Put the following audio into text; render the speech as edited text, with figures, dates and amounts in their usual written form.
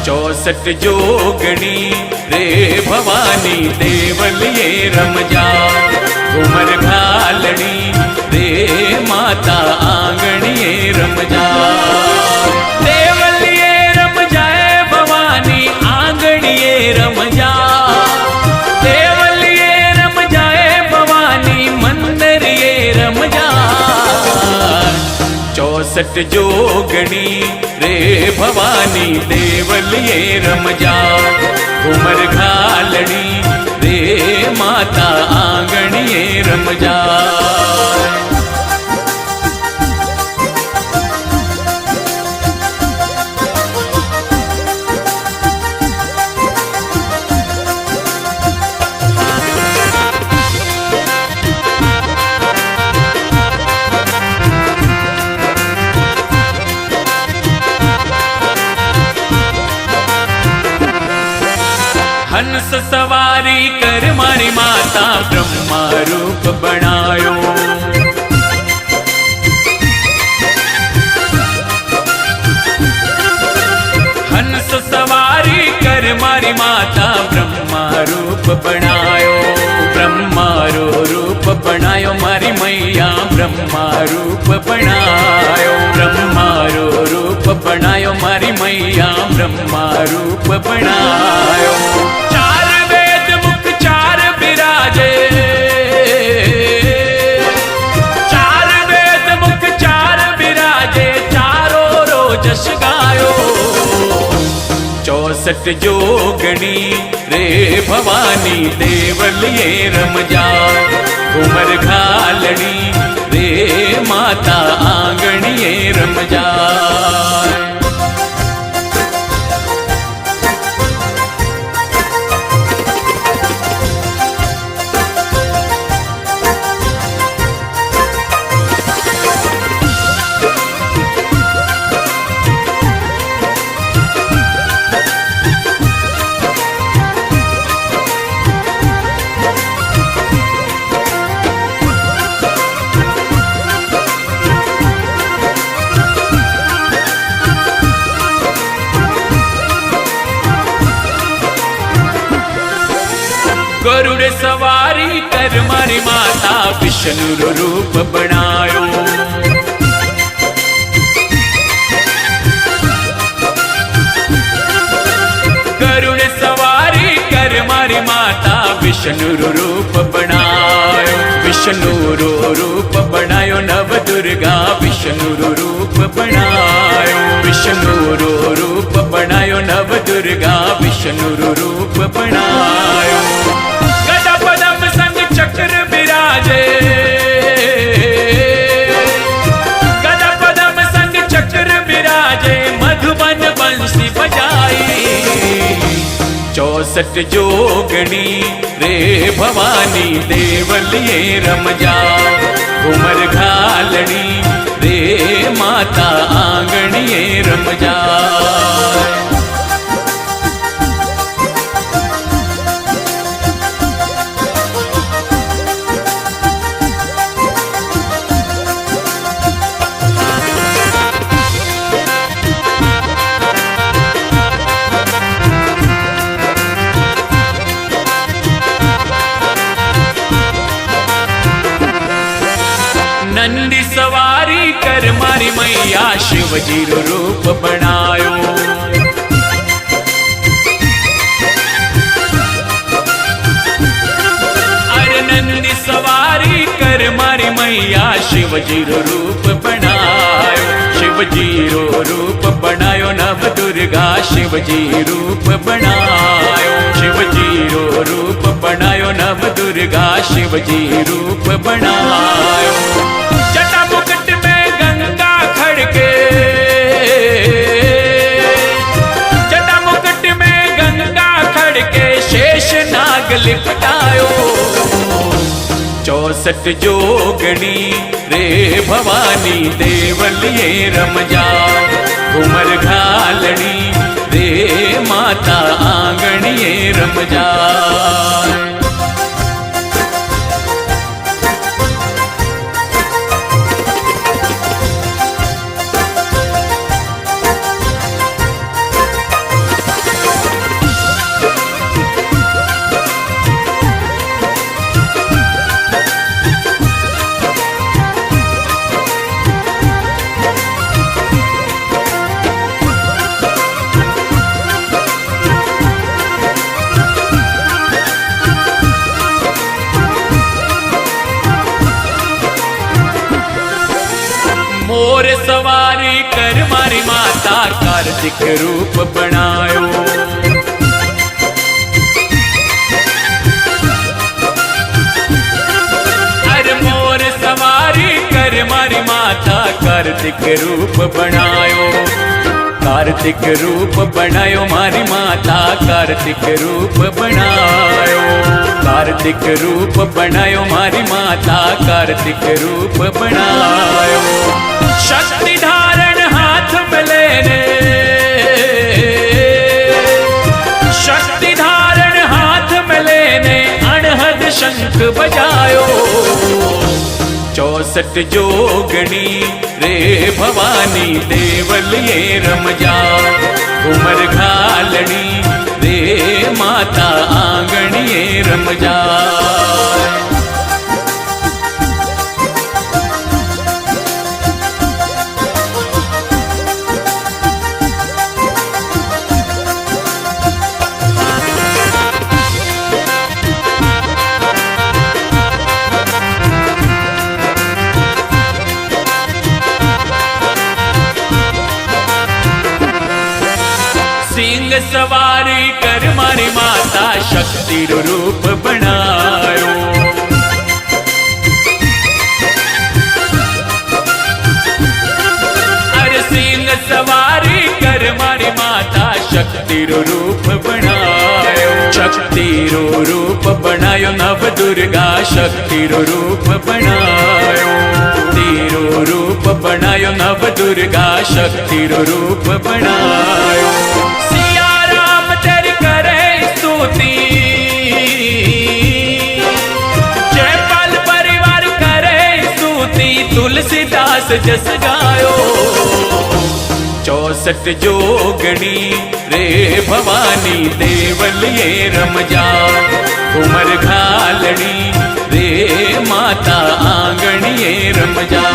64 जोगणी रे भवानी देवलिए रमजा। घूमर घालनी रे माता आंगणिए रमजा। देवलिए रमजाए भवानी आंगणिए रमजा। देवलिए रमजाए भवानी मंदिरिए रमजा। 64 जोगणी रे भवानी देवलिए रमजा। घूमर घालनी रे माता आंगणिए रमजा। हंस सवारी कर मारी माता ब्रह्मा रूप बनायो। हंस सवारी कर मारी माता ब्रह्मा रूप बनायो। ब्रह्मा रो रूप बनायो मारी मैया ब्रह्मा रूप बनायो। ब्रह्मा रो रूप बनायो मारी मैया ब्रह्मा रूप बनायो। चार वेद मुख चार बिराजे। चार वेद मुख चार बिराजे चारों रोजस गायो। 64 जोगणी रे भवानी देवलिए रमजा। घूमर घालनी रे माता आंगणिए रमजा। गरुड़ सवारी कर मारी माता विष्णु रो रूप बनायो। गरुड़ सवारी कर मारी माता विष्णु रो रूप बनायो। विष्णु रो रूप बनायो नव दुर्गा विष्णु रो रूप बनायो। विष्णु रो रूप बनायो नव दुर्गा विष्णु रो रूप बनायो। गदा पदम संग चक्र बिराजे। गदा पदम संग चक्र बिराजे मधुबन बंसी बजाई। 64 जोगणी रे भवानी देवलिए रमजा। घूमर घालनी रे माता आंगणिए रमजा। नंदी सवारी कर मारी मैया शिवजी रो रूप बनायो। अरे नंदी सवारी कर मारी मैया शिवजी रो रूप बनायो। शिवजी रो रूप बनायो नव दुर्गा शिवजी रूप बनायो। शिवजी रो रूप बनायो नव दुर्गा शिवजी रूप बनायो। जटा मुकुट में गंगा खड़के। जटा मुकुट में गंगा खड़के शेष नाग लिपटायो। 64 जोगणी रे भवानी देवलिए रमजा। घूमर घालनी रे माता आंगणिए रमजा। मोर सवारी कर मारी माता कार्तिक रूप बनायो। अरे मोर सवारी कर मारी माता कार्तिक रूप बनायो। कार्तिक रूप बनायो मारी माता कार्तिक रूप बनायो। कार्तिक रूप बनायो मारी माता कार्तिक रूप बनायो। शक्ति धारण हाथ में लेने, शक्ति धारण हाथ में लेने अनहद शंख बजायो। 64 जोगणी रे भवानी देवल ये रमजा। उमर घालनी रे माता आंगण ये रमजा। सिंह सवारी कर मारी माता शक्ति रूप बनायो। अरे सिंह सवारी कर मारी माता शक्ति रूप बनायो। शक्ति रूप बनायो नव दुर्गा शक्ति रूप बनायो। तीरो रूप बनायो नव दुर्गा शक्ति रूप बनायो। सिया राम तेरी करे स्तुति, जयपाल परिवार करे स्तुति, तुलसीदास जस गायो। 64 जोगणी रे भवानी देवल ये रमजा। उमर घालनी रे माता आंगण ये रमजा।